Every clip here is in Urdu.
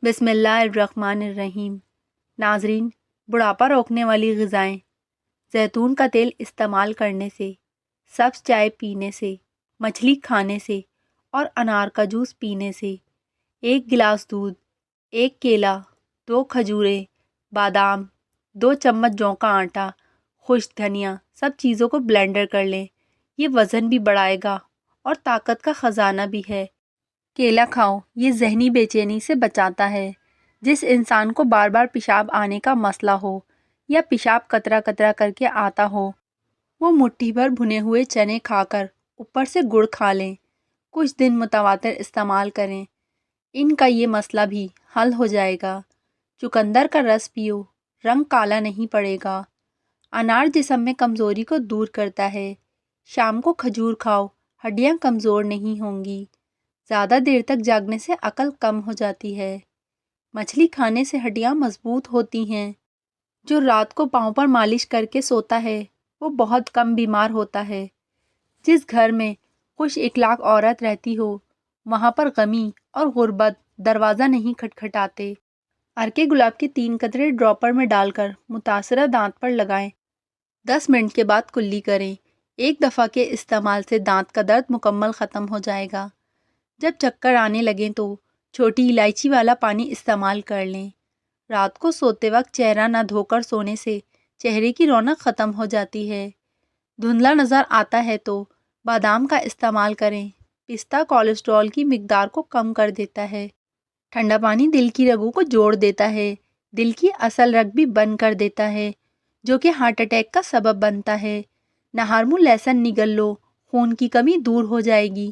بسم اللہ الرحمن الرحیم۔ ناظرین، بڑھاپا روکنے والی غذائیں: زیتون کا تیل استعمال کرنے سے، سبز چائے پینے سے، مچھلی کھانے سے اور انار کا جوس پینے سے، 1 گلاس دودھ، 1 کیلا، 2 کھجوریں، بادام، 2 چمچ جوں کا آٹا، خشک دھنیا، سب چیزوں کو بلینڈر کر لیں۔ یہ وزن بھی بڑھائے گا اور طاقت کا خزانہ بھی ہے۔ کیلا کھاؤ، یہ ذہنی بے چینی سے بچاتا ہے۔ جس انسان کو بار بار پیشاب آنے کا مسئلہ ہو یا پیشاب قطرہ قطرہ کر کے آتا ہو، وہ مٹھی بھر بھنے ہوئے چنے کھا کر اوپر سے گڑ کھا لیں۔ کچھ دن متواتر استعمال کریں، ان کا یہ مسئلہ بھی حل ہو جائے گا۔ چقندر کا رس پیو، رنگ کالا نہیں پڑے گا۔ انار جسم میں کمزوری کو دور کرتا ہے۔ شام کو کھجور کھاؤ، ہڈیاں کمزور نہیں ہوں گی۔ زیادہ دیر تک جاگنے سے عقل کم ہو جاتی ہے۔ مچھلی کھانے سے ہڈیاں مضبوط ہوتی ہیں۔ جو رات کو پاؤں پر مالش کر کے سوتا ہے وہ بہت کم بیمار ہوتا ہے۔ جس گھر میں خوش اخلاق عورت رہتی ہو وہاں پر غمی اور غربت دروازہ نہیں کھٹکھٹاتے۔ ارکے گلاب کے 3 قطرے ڈراپر میں ڈال کر متاثرہ دانت پر لگائیں۔ 10 منٹ کے بعد کلی کریں۔ ایک دفعہ کے استعمال سے دانت کا درد مکمل ختم ہو جائے گا۔ جب چکر آنے لگیں تو چھوٹی الائچی والا پانی استعمال کر لیں۔ رات کو سوتے وقت چہرہ نہ دھو کر سونے سے چہرے کی رونق ختم ہو جاتی ہے۔ دھندلا نظر آتا ہے تو بادام کا استعمال کریں۔ پستہ کولیسٹرول کی مقدار کو کم کر دیتا ہے۔ ٹھنڈا پانی دل کی رگوں کو جوڑ دیتا ہے۔ دل کی اصل رگ بھی بند کر دیتا ہے جو کہ ہارٹ اٹیک کا سبب بنتا ہے۔ نہار منہ لہسن نگل لو، خون کی کمی دور ہو جائے گی۔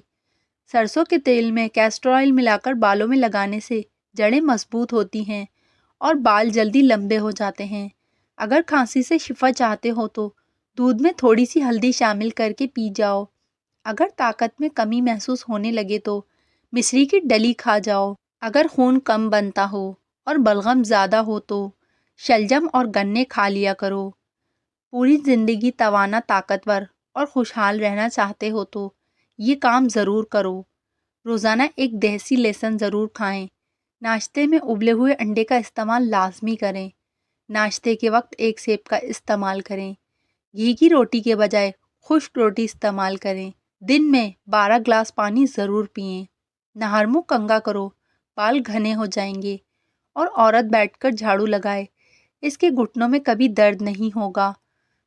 سرسوں کے تیل میں کیسٹر آئل ملا کر بالوں میں لگانے سے جڑیں مضبوط ہوتی ہیں اور بال جلدی لمبے ہو جاتے ہیں۔ اگر کھانسی سے شفا چاہتے ہو تو دودھ میں تھوڑی سی ہلدی شامل کر کے پی جاؤ۔ اگر طاقت میں کمی محسوس ہونے لگے تو مصری کی ڈلی کھا جاؤ۔ اگر خون کم بنتا ہو اور بلغم زیادہ ہو تو شلجم اور گنے کھا لیا کرو۔ پوری زندگی توانا، طاقتور اور خوشحال رہنا چاہتے ہو تو یہ کام ضرور کرو۔ روزانہ 1 دہسی لہسن ضرور کھائیں۔ ناشتے میں ابلے ہوئے انڈے کا استعمال لازمی کریں۔ ناشتے کے وقت 1 سیب کا استعمال کریں۔ گھی کی روٹی کے بجائے خشک روٹی استعمال کریں۔ دن میں 12 گلاس پانی ضرور پئیں۔ نہار منہ کنگھا کرو، بال گھنے ہو جائیں گے۔ اور عورت بیٹھ کر جھاڑو لگائے، اس کے گھٹنوں میں کبھی درد نہیں ہوگا۔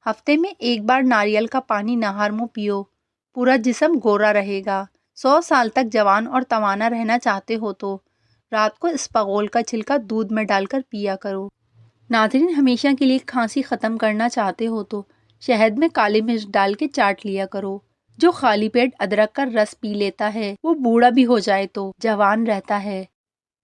ہفتے میں 1 بار ناریل کا پانی نہار منہ پیو، پورا جسم گورا رہے گا۔ 100 سال تک جوان اور توانا رہنا چاہتے ہو تو رات کو اسپغول کا چھلکا دودھ میں ڈال کر پیا کرو۔ ناظرین، ہمیشہ کے لیے کھانسی ختم کرنا چاہتے ہو تو شہد میں کالی مرچ ڈال کے چاٹ لیا کرو۔ جو خالی پیٹ ادرک کا رس پی لیتا ہے وہ بوڑھا بھی ہو جائے تو جوان رہتا ہے۔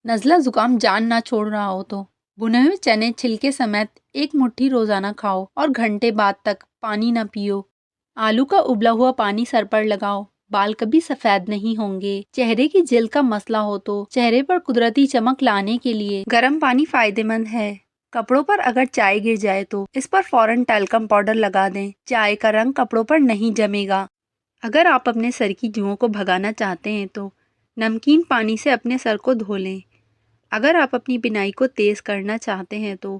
نزلہ زکام جان نہ چھوڑ رہا ہو تو بھنے ہوئے چنے چھلکے سمیت 1 مٹھی روزانہ کھاؤ اور گھنٹے بعد تک پانی نہ پیو۔ آلو کا ابلا ہوا پانی سر پر لگاؤ، بال کبھی سفید نہیں ہوں گے۔ چہرے کی جلد کا مسئلہ ہو تو چہرے پر قدرتی چمک لانے کے لیے گرم پانی فائدہ مند ہے۔ کپڑوں پر اگر چائے گر جائے تو اس پر فوراً ٹیلکم پاؤڈر لگا دیں۔ چائے کا رنگ کپڑوں پر نہیں جمے گا۔ اگر آپ اپنے سر کی جوؤں کو بھگانا چاہتے ہیں تو نمکین پانی سے اپنے سر کو دھو لیں۔ اگر آپ اپنی بینائی کو تیز کرنا چاہتے ہیں تو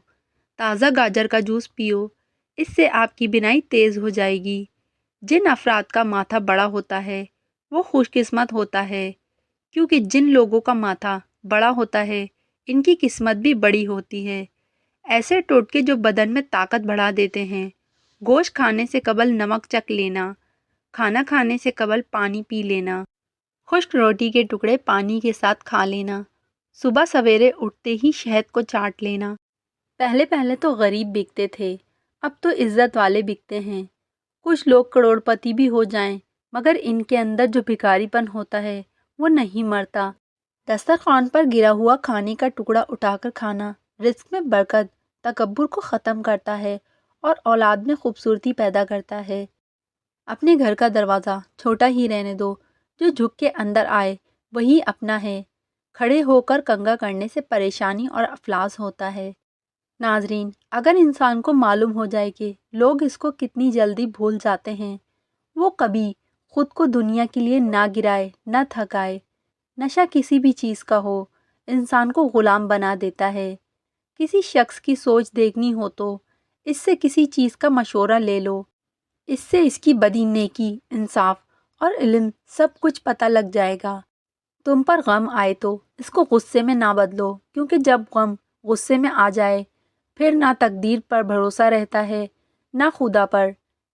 تازہ گاجر کا جوس پیو، اس سے آپ کی بینائی تیز ہو جائے گی۔ جن افراد کا ماتھا بڑا ہوتا ہے وہ خوش قسمت ہوتا ہے، کیونکہ جن لوگوں کا ماتھا بڑا ہوتا ہے ان کی قسمت بھی بڑی ہوتی ہے۔ ایسے ٹوٹکے جو بدن میں طاقت بڑھا دیتے ہیں: گوشت کھانے سے قبل نمک چکھ لینا، کھانا کھانے سے قبل پانی پی لینا، خشک روٹی کے ٹکڑے پانی کے ساتھ کھا لینا، صبح سویرے اٹھتے ہی شہد کو چاٹ لینا۔ پہلے پہلے تو غریب بکتے تھے، اب تو عزت والے بکتے ہیں۔ کچھ لوگ کروڑ پتی بھی ہو جائیں مگر ان کے اندر جو بھکاری پن ہوتا ہے وہ نہیں مرتا۔ دسترخوان پر گرا ہوا کھانے کا ٹکڑا اٹھا کر کھانا رزق میں برکت، تکبر کو ختم کرتا ہے اور اولاد میں خوبصورتی پیدا کرتا ہے۔ اپنے گھر کا دروازہ چھوٹا ہی رہنے دو، جو جھک کے اندر آئے وہی اپنا ہے۔ کھڑے ہو کر کنگھا کرنے سے پریشانی اور افلاس ہوتا ہے۔ ناظرین، اگر انسان کو معلوم ہو جائے کہ لوگ اس کو کتنی جلدی بھول جاتے ہیں، وہ کبھی خود کو دنیا کے لیے نہ گرائے نہ تھکائے۔ نشہ کسی بھی چیز کا ہو، انسان کو غلام بنا دیتا ہے۔ کسی شخص کی سوچ دیکھنی ہو تو اس سے کسی چیز کا مشورہ لے لو، اس سے اس کی بدی، نیکی، انصاف اور علم سب کچھ پتہ لگ جائے گا۔ تم پر غم آئے تو اس کو غصے میں نہ بدلو، کیونکہ جب غم غصے میں آ جائے پھر نہ تقدیر پر بھروسہ رہتا ہے نہ خدا پر۔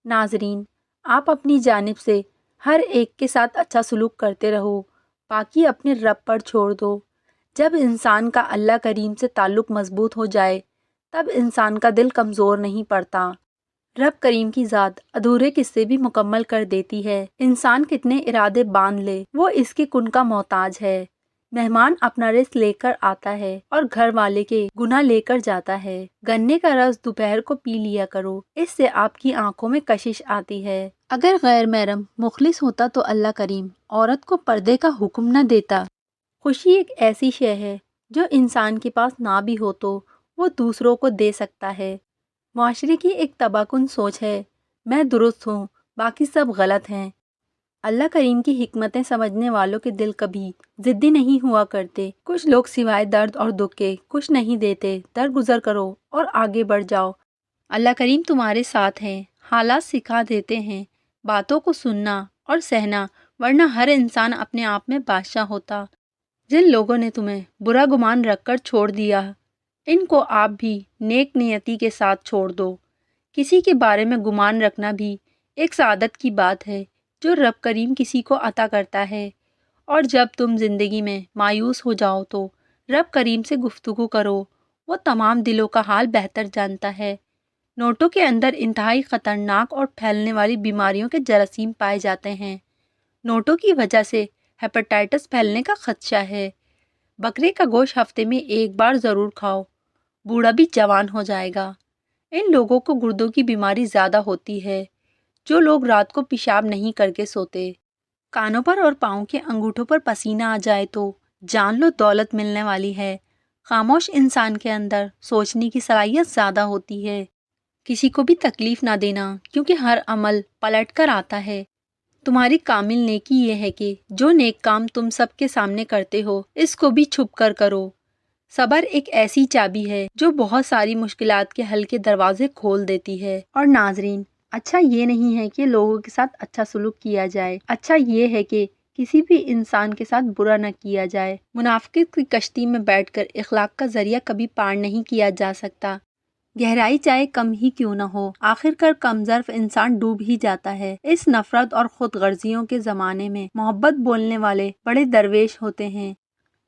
ناظرین، آپ اپنی جانب سے ہر ایک کے ساتھ اچھا سلوک کرتے رہو، باقی اپنے رب پر چھوڑ دو۔ جب انسان کا اللہ کریم سے تعلق مضبوط ہو جائے تب انسان کا دل کمزور نہیں پڑتا۔ رب کریم کی ذات ادھورے قصے بھی مکمل کر دیتی ہے۔ انسان کتنے ارادے باندھ لے وہ اس کے کن کا محتاج ہے۔ مہمان اپنا رزق لے کر آتا ہے اور گھر والے کے گناہ لے کر جاتا ہے۔ گنے کا رس دوپہر کو پی لیا کرو، اس سے آپ کی آنکھوں میں کشش آتی ہے۔ اگر غیر محرم مخلص ہوتا تو اللہ کریم عورت کو پردے کا حکم نہ دیتا۔ خوشی ایک ایسی شے ہے جو انسان کے پاس نہ بھی ہو تو وہ دوسروں کو دے سکتا ہے۔ معاشرے کی ایک تباہ کن سوچ ہے، میں درست ہوں باقی سب غلط ہیں۔ اللہ کریم کی حکمتیں سمجھنے والوں کے دل کبھی ضدی نہیں ہوا کرتے۔ کچھ لوگ سوائے درد اور دکھ کے کچھ نہیں دیتے۔ درگزر کرو اور آگے بڑھ جاؤ۔ اللہ کریم تمہارے ساتھ ہیں، حالات سکھا دیتے ہیں باتوں کو سننا اور سہنا، ورنہ ہر انسان اپنے آپ میں بادشاہ ہوتا۔ جن لوگوں نے تمہیں برا گمان رکھ کر چھوڑ دیا ان کو آپ بھی نیک نیتی کے ساتھ چھوڑ دو۔ کسی کے بارے میں گمان رکھنا بھی ایک سعادت کی بات ہے جو رب کریم کسی کو عطا کرتا ہے۔ اور جب تم زندگی میں مایوس ہو جاؤ تو رب کریم سے گفتگو کرو، وہ تمام دلوں کا حال بہتر جانتا ہے۔ نوٹوں کے اندر انتہائی خطرناک اور پھیلنے والی بیماریوں کے جراثیم پائے جاتے ہیں۔ نوٹوں کی وجہ سے ہیپاٹائٹس پھیلنے کا خدشہ ہے۔ بکرے کا گوشت ہفتے میں ایک بار ضرور کھاؤ، بوڑھا بھی جوان ہو جائے گا۔ ان لوگوں کو گردوں کی بیماری زیادہ ہوتی ہے جو لوگ رات کو پیشاب نہیں کر کے سوتے۔ کانوں پر اور پاؤں کے انگوٹھوں پر پسینہ آ جائے تو جان لو دولت ملنے والی ہے۔ خاموش انسان کے اندر سوچنے کی صلاحیت زیادہ ہوتی ہے۔ کسی کو بھی تکلیف نہ دینا، کیونکہ ہر عمل پلٹ کر آتا ہے۔ تمہاری کامل نیکی یہ ہے کہ جو نیک کام تم سب کے سامنے کرتے ہو اس کو بھی چھپ کر کرو۔ صبر ایک ایسی چابی ہے جو بہت ساری مشکلات کے حل کے دروازے کھول دیتی ہے۔ اور ناظرین، اچھا یہ نہیں ہے کہ لوگوں کے ساتھ اچھا سلوک کیا جائے، اچھا یہ ہے کہ کسی بھی انسان کے ساتھ برا نہ کیا جائے۔ منافقت کی کشتی میں بیٹھ کر اخلاق کا ذریعہ کبھی پار نہیں کیا جا سکتا۔ گہرائی چاہے کم ہی کیوں نہ ہو، آخر کار کم ظرف انسان ڈوب ہی جاتا ہے۔ اس نفرت اور خود غرضیوں کے زمانے میں محبت بولنے والے بڑے درویش ہوتے ہیں۔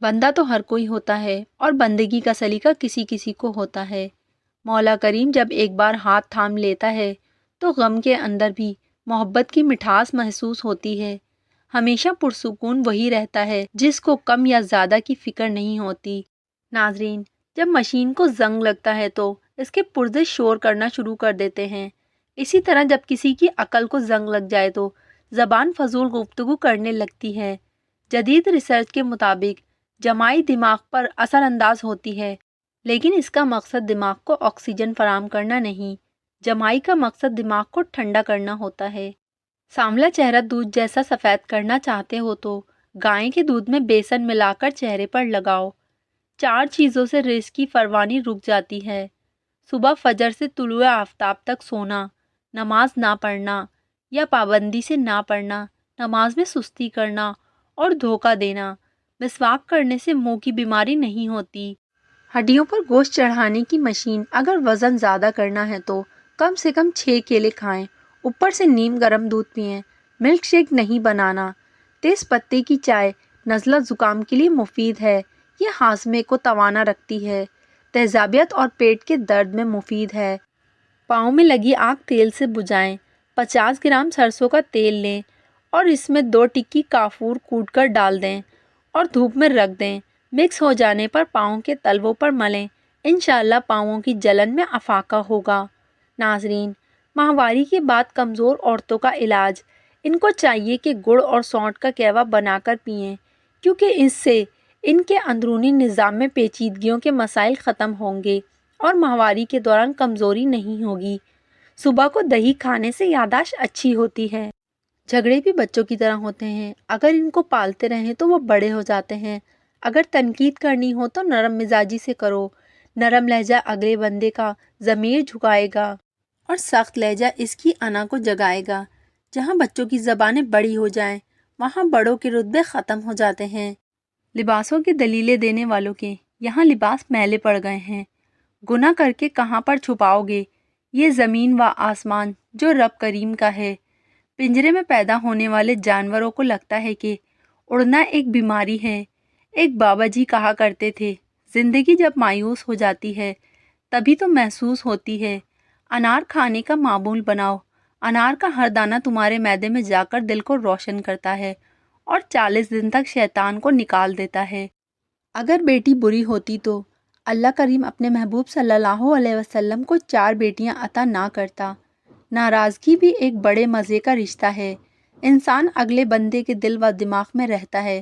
بندہ تو ہر کوئی ہوتا ہے اور بندگی کا سلیقہ کسی کسی کو ہوتا ہے۔ مولا کریم جب ایک بار ہاتھ تھام لیتا ہے تو غم کے اندر بھی محبت کی مٹھاس محسوس ہوتی ہے۔ ہمیشہ پرسکون وہی رہتا ہے جس کو کم یا زیادہ کی فکر نہیں ہوتی۔ ناظرین، جب مشین کو زنگ لگتا ہے تو اس کے پرزے شور کرنا شروع کر دیتے ہیں۔ اسی طرح جب کسی کی عقل کو زنگ لگ جائے تو زبان فضول گفتگو کرنے لگتی ہے۔ جدید ریسرچ کے مطابق جماعی دماغ پر اثر انداز ہوتی ہے، لیکن اس کا مقصد دماغ کو آکسیجن فراہم کرنا نہیں، جماعی کا مقصد دماغ کو ٹھنڈا کرنا ہوتا ہے۔ سانولا چہرہ دودھ جیسا سفید کرنا چاہتے ہو تو گائے کے دودھ میں بیسن ملا کر چہرے پر لگاؤ۔ 4 چیزوں سے رزق کی فراوانی رک جاتی ہے: صبح فجر سے طلوع آفتاب تک سونا، نماز نہ پڑھنا یا پابندی سے نہ پڑھنا، نماز میں سستی کرنا اور دھوکہ دینا۔ مسواک کرنے سے منہ کی بیماری نہیں ہوتی۔ ہڈیوں پر گوشت چڑھانے کی مشین، اگر وزن زیادہ کرنا ہے تو کم سے کم 6 کیلے کھائیں، اوپر سے نیم گرم دودھ پئیں۔ ملک شیک نہیں بنانا۔ تیز پتے کی چائے نزلہ زکام کے لیے مفید ہے، یہ ہاضمے کو توانا رکھتی ہے، تیزابیت اور پیٹ کے درد میں مفید ہے۔ پاؤں میں لگی آگ تیل سے بجھائیں۔ 50 گرام سرسوں کا تیل لیں اور اس میں 2 ٹکی کافور کوٹ کر ڈال دیں اور دھوپ میں رکھ دیں۔ مکس ہو جانے پر پاؤں کے تلووں پر ملیں، انشاءاللہ پاؤں کی جلن میں افاقہ ہوگا۔ ناظرین، ماہواری کے بعد کمزور عورتوں کا علاج، ان کو چاہیے کہ گڑ اور سونٹ کا کہوہ بنا کر پئیں، کیونکہ اس سے ان کے اندرونی نظام میں پیچیدگیوں کے مسائل ختم ہوں گے اور ماہواری کے دوران کمزوری نہیں ہوگی۔ صبح کو دہی کھانے سے یادداشت اچھی ہوتی ہے۔ جھگڑے بھی بچوں کی طرح ہوتے ہیں، اگر ان کو پالتے رہیں تو وہ بڑے ہو جاتے ہیں۔ اگر تنقید کرنی ہو تو نرم مزاجی سے کرو، نرم لہجہ اگلے بندے کا ضمیر جھکائے گا اور سخت لہجہ اس کی انا کو جگائے گا۔ جہاں بچوں کی زبانیں بڑی ہو جائیں وہاں بڑوں کے رتبے ختم ہو جاتے ہیں۔ لباسوں کی دلیلیں دینے والوں کے یہاں لباس میلے پڑ گئے ہیں، گناہ کر کے کہاں پر چھپاؤ گے؟ یہ زمین و آسمان جو رب کریم کا ہے۔ پنجرے میں پیدا ہونے والے جانوروں کو لگتا ہے کہ اڑنا ایک بیماری ہے۔ ایک بابا جی کہا کرتے تھے، زندگی جب مایوس ہو جاتی ہے تبھی تو محسوس ہوتی ہے۔ انار کھانے کا معمول بناؤ، انار کا ہر دانہ تمہارے معدے میں جا کر دل کو روشن کرتا ہے اور 40 دن تک شیطان کو نکال دیتا ہے۔ اگر بیٹی بری ہوتی تو اللہ کریم اپنے محبوب صلی اللہ علیہ وسلم کو 4 بیٹیاں عطا نہ کرتا۔ ناراضگی بھی ایک بڑے مزے کا رشتہ ہے۔ انسان اگلے بندے کے دل و دماغ میں رہتا ہے۔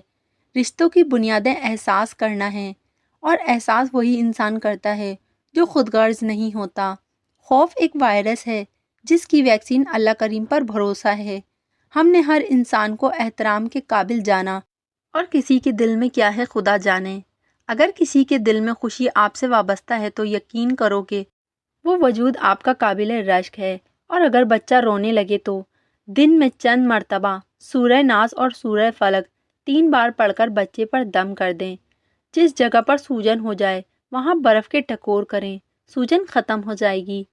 رشتوں کی بنیادیں احساس کرنا ہے اور احساس وہی انسان کرتا ہے جو خود غرض نہیں ہوتا۔ خوف ایک وائرس ہے جس کی ویکسین اللہ کریم پر بھروسہ ہے۔ ہم نے ہر انسان کو احترام کے قابل جانا اور کسی کے دل میں کیا ہے خدا جانے۔ اگر کسی کے دل میں خوشی آپ سے وابستہ ہے تو یقین کرو کہ وہ وجود آپ کا قابل رشک ہے، اور اگر بچہ رونے لگے تو دن میں چند مرتبہ سورہ ناس اور سورہ فلق 3 بار پڑھ کر بچے پر دم کر دیں۔ جس جگہ پر سوجن ہو جائے وہاں برف کے ٹکور کریں، سوجن ختم ہو جائے گی۔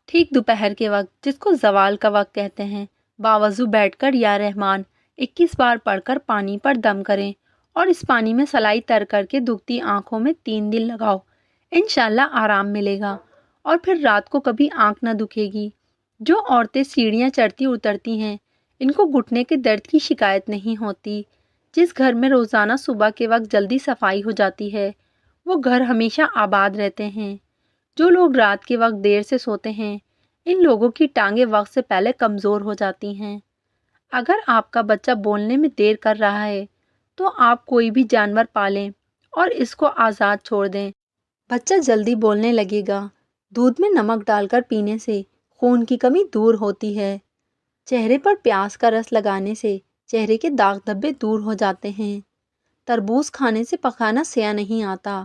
ٹھیک دوپہر کے وقت، جس کو زوال کا وقت کہتے ہیں، باوضو بیٹھ کر یا رحمان 21 بار پڑھ کر پانی پر دم کریں اور اس پانی میں سلائی تر کر کے دکھتی آنکھوں میں 3 دن لگاؤ، انشاءاللہ آرام ملے گا اور پھر رات کو کبھی آنکھ نہ دکھے گی۔ جو عورتیں سیڑھیاں چڑھتی اترتی ہیں ان کو گھٹنے کے درد کی شکایت نہیں ہوتی۔ جس گھر میں روزانہ صبح کے وقت جلدی صفائی ہو جاتی ہے وہ گھر ہمیشہ آباد رہتے ہیں۔ جو لوگ رات کے وقت دیر سے سوتے ہیں ان لوگوں کی ٹانگیں وقت سے پہلے کمزور ہو جاتی ہیں۔ اگر آپ کا بچہ بولنے میں دیر کر رہا ہے تو آپ کوئی بھی جانور پالیں اور اس کو آزاد چھوڑ دیں، بچہ جلدی بولنے لگے گا۔ دودھ میں نمک ڈال کر پینے سے خون کی کمی دور ہوتی ہے۔ چہرے پر پیاز کا رس لگانے سے چہرے کے داغ دھبے دور ہو جاتے ہیں۔ تربوز کھانے سے پخانا سیاہ نہیں آتا۔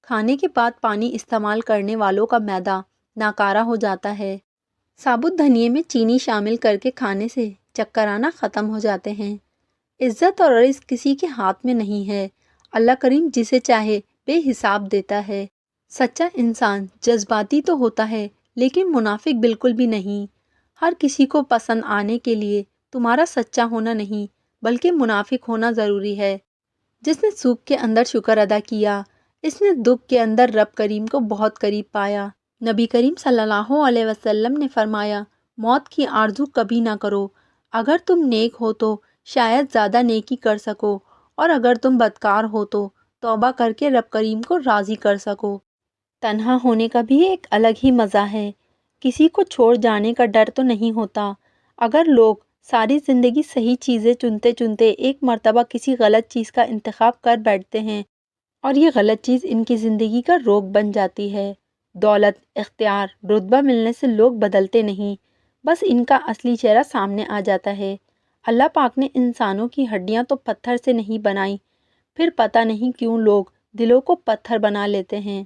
کھانے کے بعد پانی استعمال کرنے والوں کا معدہ ناکارہ ہو جاتا ہے۔ ثابت دھنیے میں چینی شامل کر کے کھانے سے چکر آنا ختم ہو جاتے ہیں۔ عزت اور رزق کسی کے ہاتھ میں نہیں ہے، اللہ کریم جسے چاہے بے حساب دیتا ہے۔ سچا انسان جذباتی تو ہوتا ہے لیکن منافق بالکل بھی نہیں۔ ہر کسی کو پسند آنے کے لیے تمہارا سچا ہونا نہیں بلکہ منافق ہونا ضروری ہے۔ جس نے سکھ کے اندر شکر ادا کیا اس نے دکھ کے اندر رب کریم کو بہت قریب پایا۔ نبی کریم صلی اللہ علیہ وسلم نے فرمایا، موت کی آرزو کبھی نہ کرو۔ اگر تم نیک ہو تو شاید زیادہ نیکی کر سکو، اور اگر تم بدکار ہو تو توبہ کر کے رب کریم کو راضی کر سکو۔ تنہا ہونے کا بھی ایک الگ ہی مزہ ہے۔ کسی کو چھوڑ جانے کا ڈر تو نہیں ہوتا۔ اگر لوگ ساری زندگی صحیح چیزیں چنتے چنتے ایک مرتبہ کسی غلط چیز کا انتخاب کر بیٹھتے ہیں اور یہ غلط چیز ان کی زندگی کا روگ بن جاتی ہے۔ دولت، اختیار، رتبہ ملنے سے لوگ بدلتے نہیں، بس ان کا اصلی چہرہ سامنے آ جاتا ہے۔ اللہ پاک نے انسانوں کی ہڈیاں تو پتھر سے نہیں بنائی، پھر پتہ نہیں کیوں لوگ دلوں کو پتھر بنا لیتے ہیں۔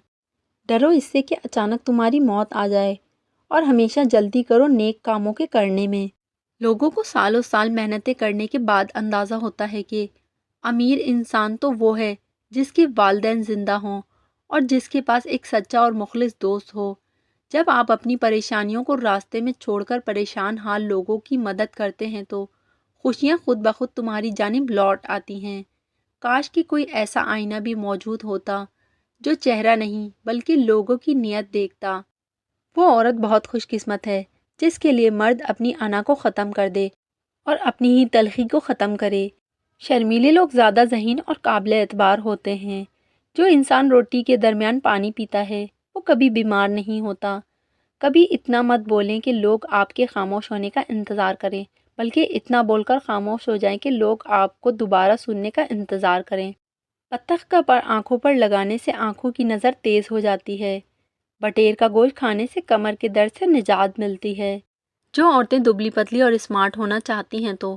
ڈرو اس سے کہ اچانک تمہاری موت آ جائے، اور ہمیشہ جلدی کرو نیک کاموں کے کرنے میں۔ لوگوں کو سالوں سال محنتیں کرنے کے بعد اندازہ ہوتا ہے کہ امیر انسان تو وہ ہے جس کے والدین زندہ ہوں اور جس کے پاس ایک سچا اور مخلص دوست ہو۔ جب آپ اپنی پریشانیوں کو راستے میں چھوڑ کر پریشان حال لوگوں کی مدد کرتے ہیں تو خوشیاں خود بخود تمہاری جانب لوٹ آتی ہیں۔ کاش کہ کوئی ایسا آئینہ بھی موجود ہوتا جو چہرہ نہیں بلکہ لوگوں کی نیت دیکھتا۔ وہ عورت بہت خوش قسمت ہے جس کے لیے مرد اپنی انا کو ختم کر دے اور اپنی ہی تلخی کو ختم کرے۔ شرمیلے لوگ زیادہ ذہین اور قابل اعتبار ہوتے ہیں۔ جو انسان روٹی کے درمیان پانی پیتا ہے وہ کبھی بیمار نہیں ہوتا۔ کبھی اتنا مت بولیں کہ لوگ آپ کے خاموش ہونے کا انتظار کریں، بلکہ اتنا بول کر خاموش ہو جائیں کہ لوگ آپ کو دوبارہ سننے کا انتظار کریں۔ بطخ کا پر آنکھوں پر لگانے سے آنکھوں کی نظر تیز ہو جاتی ہے۔ بٹیر کا گوشت کھانے سے کمر کے درد سے نجات ملتی ہے۔ جو عورتیں دبلی پتلی اور اسمارٹ ہونا چاہتی ہیں تو